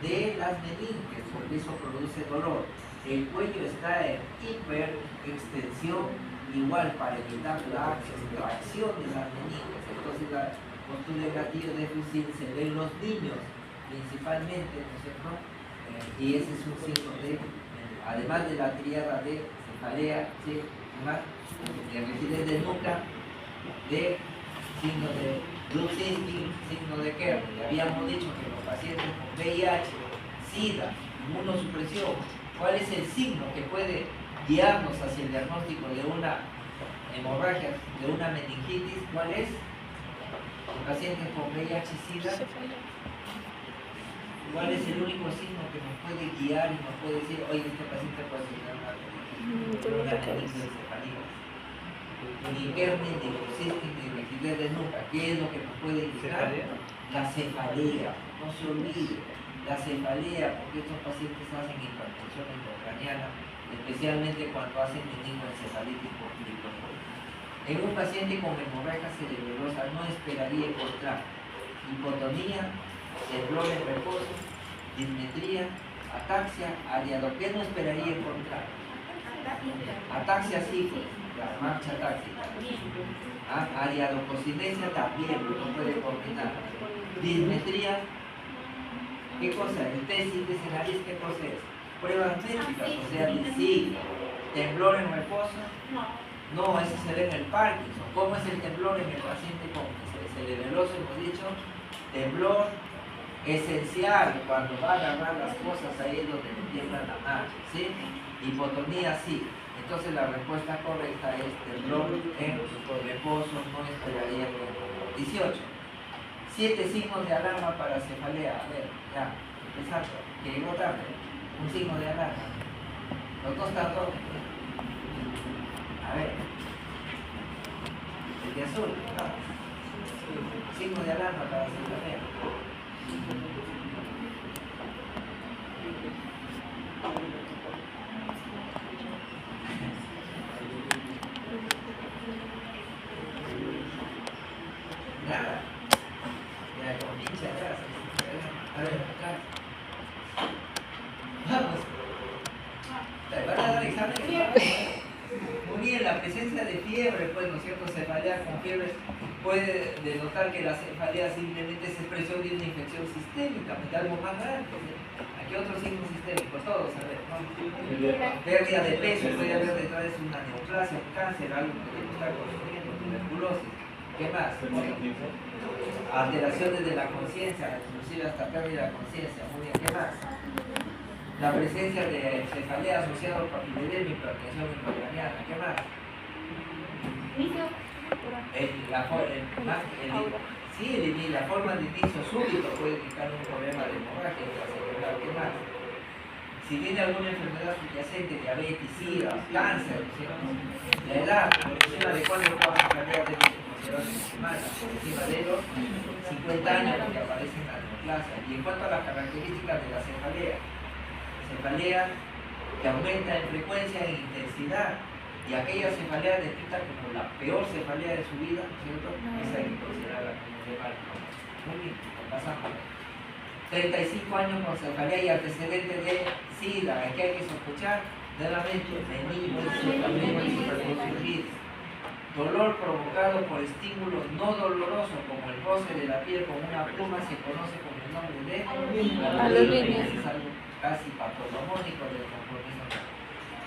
de las meninges, porque eso produce dolor. El cuello está en hiperextensión, igual para evitar la extracción de las meninges. Entonces la postura de gatillo difusivo se ve en los niños, principalmente, ¿no es cierto? Y ese es un signo de, además de la tríada de cefalea, ¿sí? De rigidez de nuca, de signo de Brudzinski, signo de Kerr. Habíamos dicho que los pacientes con VIH, SIDA, inmunosupresión, ¿cuál es el signo que puede guiarnos hacia el diagnóstico de una hemorragia, de una meningitis? ¿Cuál es? Los pacientes con VIH, SIDA, ¿cuál es el único signo que nos puede guiar y nos puede decir, oye, este paciente puede tener una meningitis encefalitis? Ni Kerner, ni Brudzinski, ni rigidez de nuca. ¿Qué es lo que nos puede indicar? La cefalea. No se olvide, la cefalea, porque estos pacientes hacen hipertensión intracraniana, especialmente cuando hacen meningoencefalitis por glicocolia. En un paciente con hemorragia cerebrosa no esperaría encontrar hipotonía, temblor en reposo, dismetría, ataxia, ariado. ¿Qué no esperaría encontrar? Ataxia sí, la marcha táctica. Ariadococinesia también no puede coordinar. Dismetría, ¿qué cosa? El test de nariz, ¿qué cosa es? Pruebas métricas, o sea, sí. Temblor en reposo. No, ese se ve en el Parkinson. ¿Cómo es el temblor en el paciente con cerebeloso? Hemos dicho, temblor esencial, cuando va a agarrar las cosas, ahí es donde le tiembla la mano, ¿sí? Hipotonía, sí. Entonces la respuesta correcta es temblor en reposo, no esperaría que 18. 7 signos de alarma para cefalea. A ver, ya, empezando. Que llegó tarde. Un signo de alarma. Los dos tardos. A ver. El de azul, no. signo de alarma para cefalea. Nada. Ya con pinche atrás. A ver, acá. Vamos. ¿Te van a dar examen? Muy bien, la presencia de fiebre, pues, ¿no es cierto? Cefalea con fiebre puede denotar que la cefalea simplemente es expresión de una infección sistémica, de algo más grande. Aquí otros signos sistémicos, todos, a ver, ¿no? Pérdida de peso, puede haber detrás de una neoplasia, un cáncer, algo que está consumiendo, tuberculosis. ¿Qué más? Bueno, alteraciones de la conciencia, inclusive hasta pérdida de conciencia. Muy bien, ¿qué más? La presencia de cefalea asociada al papiledema, hipertensión intracraniana. ¿Qué más? La forma de inicio súbito puede indicar un problema de hemorragia cerebral. ¿Qué más? Si tiene alguna enfermedad subyacente, diabetes, sida, cáncer, ¿cierto? La edad, por encima de cuándo puede cefalea de semanas, por encima de los 50 años donde aparece en la neoplasia. Y en cuanto a las características de la cefalea que aumenta en frecuencia e intensidad, y aquella cefalea descrita como la peor cefalea de su vida, ¿cierto? Esa hay que considerarla como de mal. Muy bien, pasamos. 35 años con cefalea y antecedentes de SIDA, aquí hay que sospechar nuevamente dolor provocado por estímulos no dolorosos como el roce de la piel con una pluma se conoce con el nombre de
aluminio.
Es algo casi patológico del compromiso.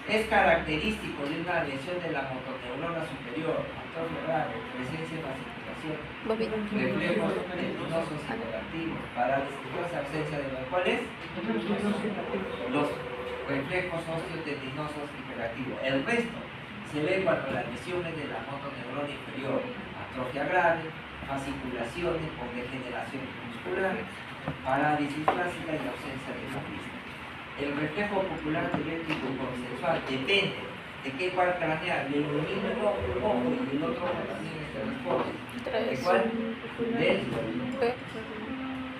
Es característico de una lesión de la motoneurona superior, atrofia grave, presencia de masificación, reflejos tendinosos hiperactivos, parálisis, ausencia de los cuales los reflejos osteotendinosos hiperactivos. El resto se ve cuando la lesión es de la motoneurona inferior, atrofia grave, fasciculaciones con degeneración muscular, parálisis clásica y ausencia de la vista. El reflejo popular eléctrico consensual depende de qué par craneal, le ilumina el ojo y el otro ojo también se responde. ¿De cuál? Del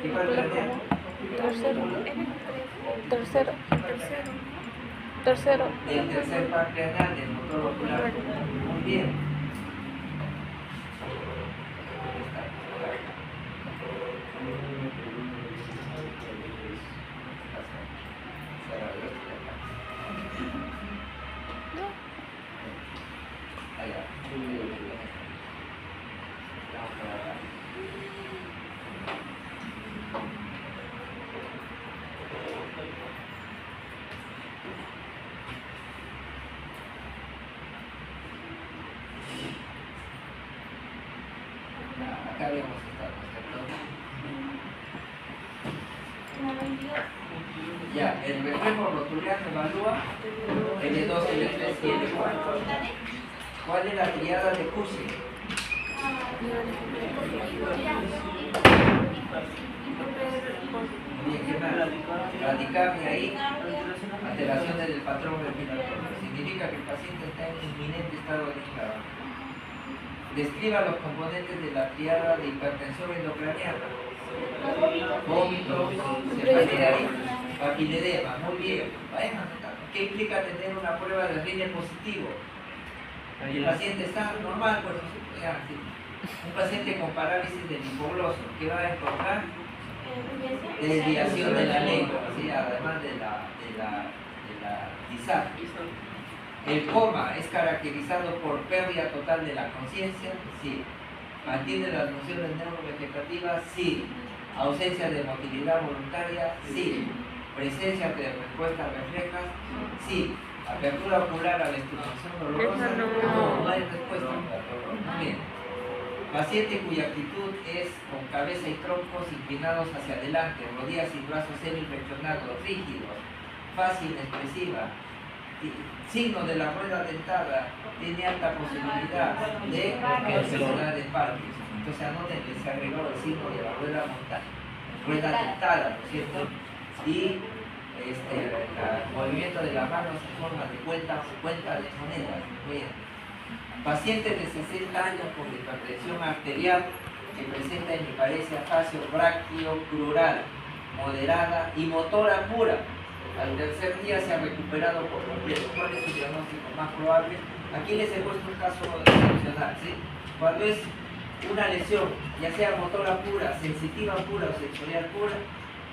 ¿qué par craneal?
Tercero.
El tercer par craneal del motor ocular. Muy bien. Acá habíamos estado, ¿cierto? Ya, el reflejo rotuliano evalúa L2, L3 y L4. ¿Cuál es la triada de Cushing? Bien, ¿qué más? Radicardia ahí, alteraciones del patrón respiratorio. Significa que el paciente está en inminente estado de infarto. Describa los componentes de la triada de hipertensión endocraniana. Vómitos, cefalea y papiledema. Muy bien. ¿Qué implica tener una prueba de Rinel positivo? El paciente está normal, pues, ya, sí. Un paciente con parálisis del hipogloso, ¿qué va a encontrar? Desviación de la lengua, ¿sí? Además de la disapnea. El coma es caracterizado por pérdida total de la conciencia, sí. Mantiene las funciones neurovegetativas, sí. Ausencia de motilidad voluntaria, sí. Presencia de respuestas reflejas, sí. Apertura ocular a la estimulación dolorosa, no hay respuesta. Muy bien. Paciente cuya actitud es con cabeza y troncos inclinados hacia adelante, rodillas y brazos semiflexionados, rígidos, fácil expresiva, signo de la rueda dentada, tiene alta posibilidad de enfermedad de Parkinson. Entonces anoten que se agregó el signo de la rueda dentada, ¿no es cierto? Y el movimiento de las manos en forma de cuenta de monedas. Bien. Pacientes de 60 años con hipertensión arterial que presenta hemiparesia facio-braquio-crural, moderada y motora pura. Al tercer día se ha recuperado por completo. ¿Cuál es su diagnóstico más probable? Aquí les he puesto un caso excepcional, ¿sí? Cuando es una lesión, ya sea motora pura, sensitiva pura o sensorial pura,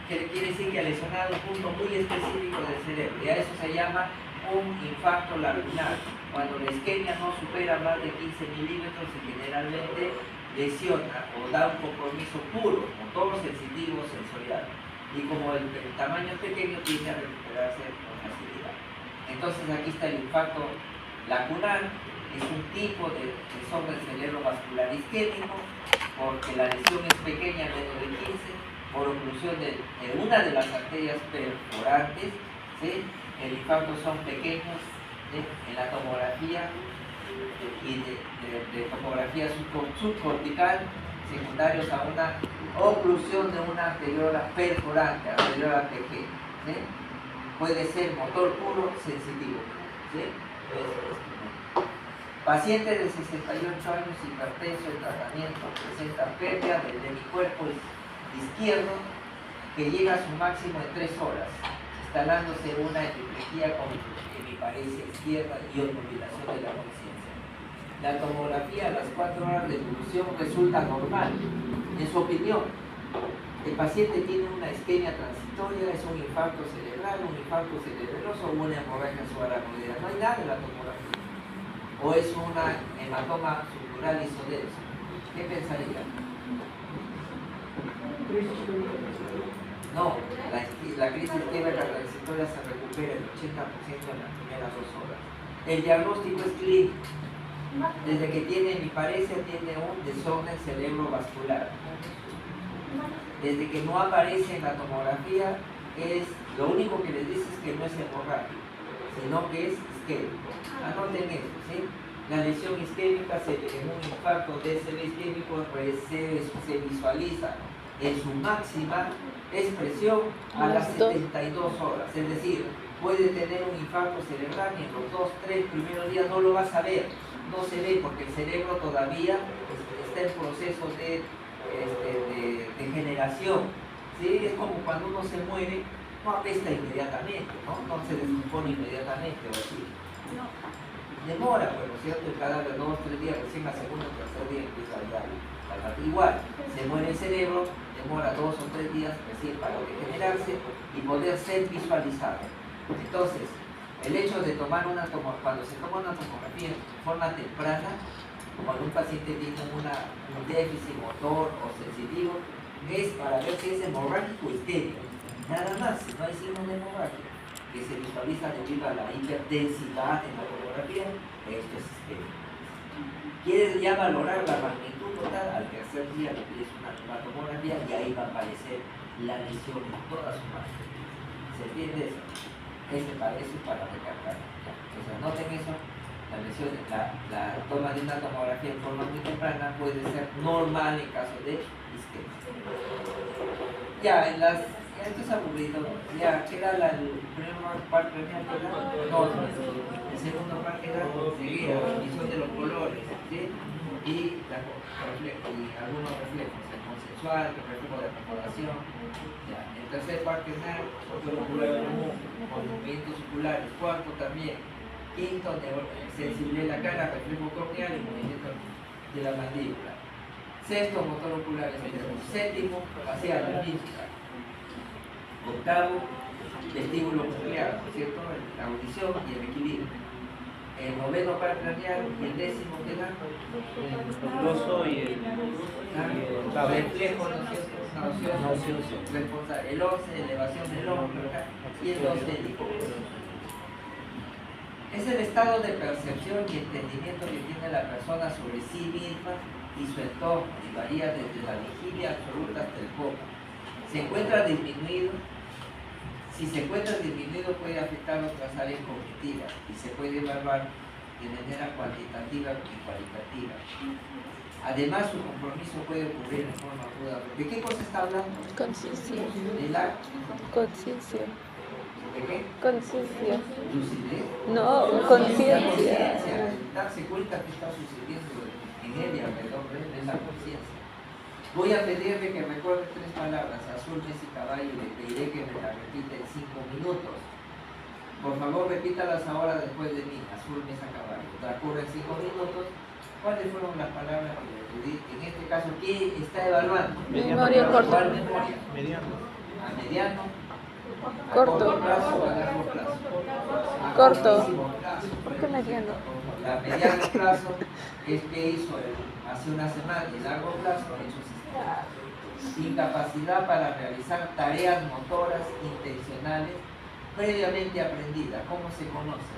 que quiere decir que ha lesionado un punto muy específico del cerebro, y a eso se llama un infarto lacunar. Cuando la isquemia no supera más de 15 milímetros, y generalmente lesiona o da un compromiso puro, motor, sensitivo, sensorial. Y como el tamaño es pequeño, tiende a recuperarse con facilidad. Entonces aquí está el infarto lacunar, es un tipo de desorden cerebrovascular isquémico, porque la lesión es pequeña, menos de 15, por oclusión de una de las arterias perforantes, ¿sí? El infarto son pequeños, ¿sí? En la tomografía y de tomografía subcortical, secundarios a una oclusión de una arteriola perforante, arteriola PG, ¿sí? Puede ser motor puro sensitivo, ¿sí? Paciente de 68 años, hipertenso, en tratamiento, presenta pérdida del hemicuerpo izquierdo que llega a su máximo en 3 horas, instalándose una hemiplejía con hemiparesia izquierda y obnubilación de la conciencia. La tomografía a las 4 horas de evolución resulta normal. En su opinión, el paciente tiene una isquemia transitoria, es un infarto cerebral, un infarto cerebroso o una hemorragia subaracnoidea. No hay nada en la tomografía. O es una hematoma subdural isodensa. ¿Qué pensaría? No, la crisis isquémica transitoria se recupera el 80% en las primeras 2 horas. El diagnóstico es clínico. Desde que tiene hemiparesia tiene un desorden cerebrovascular. Desde que no aparece en la tomografía, lo único que les dice es que no es hemorrágico, sino que es isquémico. Anoten eso, ¿sí? La lesión isquémica en un infarto de DSB isquémico se visualiza en su máxima expresión a las 72 horas. Es decir, puede tener un infarto cerebral y en los 2-3 primeros días no lo vas a ver. No se ve porque el cerebro todavía está en proceso de generación, ¿sí? Es como cuando uno se muere, no apesta inmediatamente, no se descompone inmediatamente o así. Demora, pues, ¿no es cierto? El cadáver 2-3 días, recién al segundo o tercer día empieza ya. Igual, se muere el cerebro, demora 2 o 3 días recién para regenerarse y poder ser visualizado. Entonces, el hecho de tomar cuando se toma una tomografía de forma temprana, cuando un paciente tiene un déficit motor o sensitivo, es para ver si es hemorrágico o isquémico. Nada más, si no hay signos de hemorragia, que se visualiza debido a la hiperdensidad en la tomografía, esto es isquémico. Quieres ya valorar la magnitud total, al tercer día le pides una tomografía y ahí va a aparecer la lesión en toda su magnitud. ¿Se entiende eso? Para eso para recargar. Entonces, anoten eso. La lesión, la toma de una tomografía en forma muy temprana puede ser normal en caso de isquemia. Ya, esto es aburrido. Ya, queda el primer par craneal, no, el segundo par queda ceguera, visión de los colores, ¿sí? Y algunos reflejos, el consensual, el reflejo de acomodación. Ya, el tercer par queda ocular común, con movimientos oculares. Cuarto también. Quinto, sensible la cara, reflejo corneal y movimiento de la mandíbula. Sexto, motor ocular externo. Séptimo, facial, la vista. Octavo, vestíbulo coclear, ¿no es cierto? La audición y el equilibrio. El noveno par craneal y el décimo queda
El gloso y el
reflejo, ¿no es cierto? Nauseoso. El 11, elevación del hombro, y el 12, el hipócrita. Es el estado de percepción y entendimiento que tiene la persona sobre sí misma y su entorno, y varía desde la vigilia absoluta hasta el coma. Se encuentra disminuido. Si se encuentra disminuido puede afectar otras áreas cognitivas y se puede evaluar de manera cuantitativa y cualitativa. Además, su compromiso puede ocurrir en forma aguda. ¿De qué cosa está hablando?
Conciencia.
De la
Conciencia.
¿de qué?
Conciencia.
Lucidez.
No, conciencia.
Darse cuenta que está sucediendo en él y alrededor de él es la conciencia. Voy a pedirle que recuerde 3 palabras, azul, mesa y caballo, y le pediré que me la repita en 5 minutos. Por favor, repítalas ahora después de mí, azul, mesa, caballo. Transcurren 5 minutos. ¿Cuáles fueron las palabras que le pedí? En este caso, ¿quién está evaluando?
Memoria corta.
¿Cuál memoria?
Mediano.
¿A mediano? ¿A
Corto.
corto plazo o a largo plazo? A
Corto.
cortísimo plazo.
¿Por qué mediano?
A mediano plazo es que hizo hace una semana, y largo plazo ha hecho sistema. Incapacidad para realizar tareas motoras intencionales previamente aprendidas. ¿Cómo se conoce?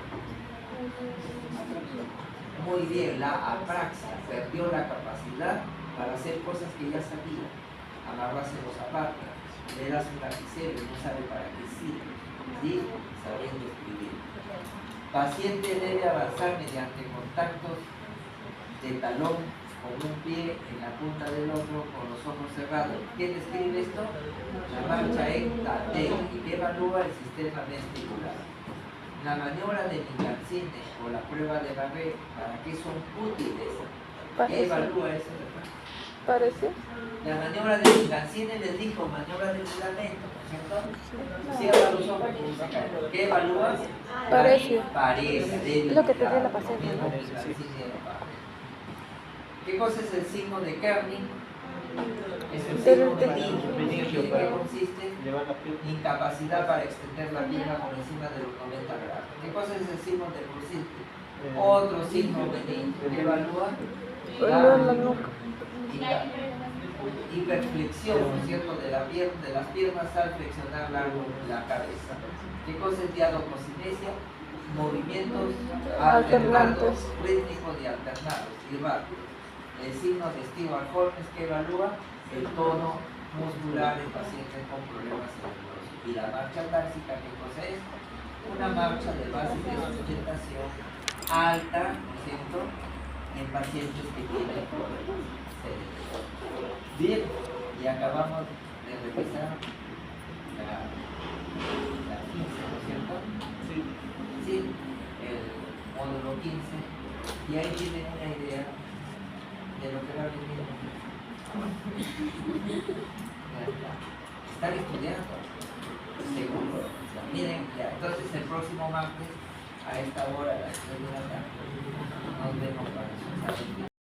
Muy bien, la apraxia, perdió la capacidad para hacer cosas que ya sabía. Amarrarse los zapatos, le das un lapicero y no sabe para qué sirve. ¿Sí? Sabiendo escribir. Paciente debe avanzar mediante contactos de talón con un pie en la punta del otro con los ojos cerrados. ¿Quién escribe esto? La marcha en tateo, y que evalúa el sistema vestibular. La maniobra de Micancine o la prueba de Barré, ¿para qué son útiles? ¿Qué
Parece.
evalúa eso?
Parece.
La maniobra de Micancine les dijo maniobra de juramento, ¿no es cierto? Cierra los ojos y se cae. ¿Qué evalúa?
Parece.
Parece.
Lo que te dio la paciente, ¿no?
¿Qué cosa es el signo de Kerning? Es el
Del-
signo de
del-
Meningio. ¿En qué consiste?
Llevar la pierna.
Incapacidad para extender la pierna por encima de los 90 grados. ¿Qué cosa es el signo de Bruxiste? Otro signo benigno. ¿Qué evalúa?
La nuca.
Hiperflexión, ¿no es cierto?, de las piernas al flexionar la cabeza. ¿Qué cosa es diadocosinesia? Movimientos alternados,
Alternantes.
rítmicos y alternados, y rápidos. El signo de Stewart Holmes, que evalúa el tono muscular en pacientes con problemas nerviosos. Y la marcha társica, ¿qué cosa es? Una marcha de base de sustentación alta, ¿no es cierto?, en pacientes que tienen problemas cerebrales. Bien, y acabamos de revisar la 15, ¿no es cierto?
Sí.
Sí, el módulo 15, y ahí tienen una idea de lo que va a venir. Están estudiando, seguro. Miren, ya, entonces el próximo martes a esta hora, a las 3 de la tarde, nos vemos para eso.